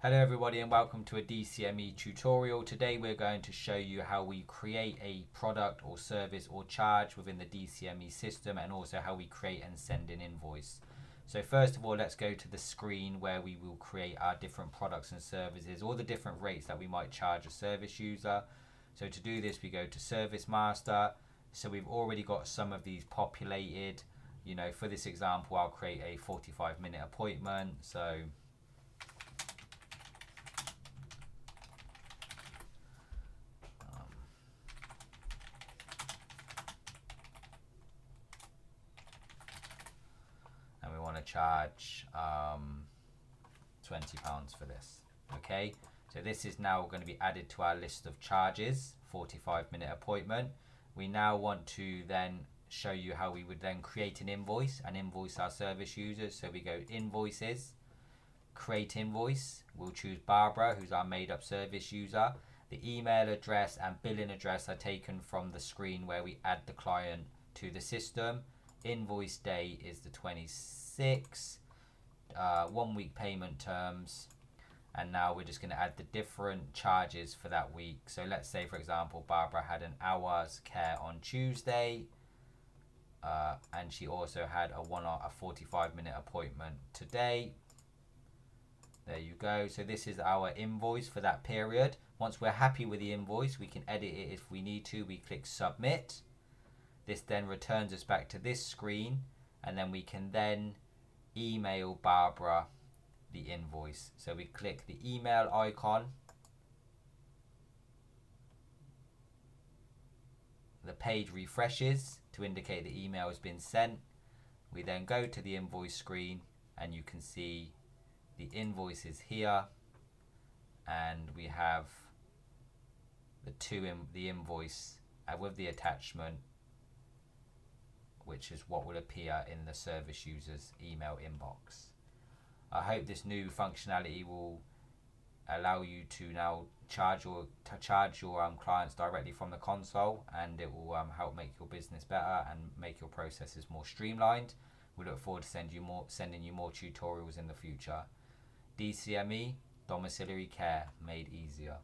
Hello everybody and welcome to a DCME tutorial. Today we're going to show you how we create a product or service or charge within the DCME system, and also how we create and send an invoice. So first of all, let's go to the screen where we will create our different products and services, all the different rates that we might charge a service user. So to do this, we go to Service Master. So we've already got some of these populated. You know, for this example, I'll create a 45-minute appointment. So and we want to charge £20 for this. Okay, so this is now going to be added to our list of charges. 45-minute appointment. We now want to then show you how we would then create an invoice and invoice our service users. So we go Invoices, Create Invoice. We'll choose Barbara, who's our made up service user. The email address and billing address are taken from the screen where we add the client to the system. Invoice date is the 26th. 1 week payment terms. And now we're just going to add the different charges for that week. So let's say, for example, Barbara had an hour's care on Tuesday. And she also had a 45-minute appointment today. There you go. So this is our invoice for that period. Once we're happy with the invoice, we can edit it if we need to. We click Submit. This then returns us back to this screen, and then we can then email Barbara the invoice. So we click the email icon. The page refreshes to indicate the email has been sent. We then go to the invoice screen, and you can see the invoice is here, and we have the invoice with the attachment, which is what will appear in the service user's email inbox. I hope this new functionality will allow you to now charge your clients directly from the console, and it will help make your business better and make your processes more streamlined. We look forward to sending you more tutorials in the future. DCME, domiciliary care made easier.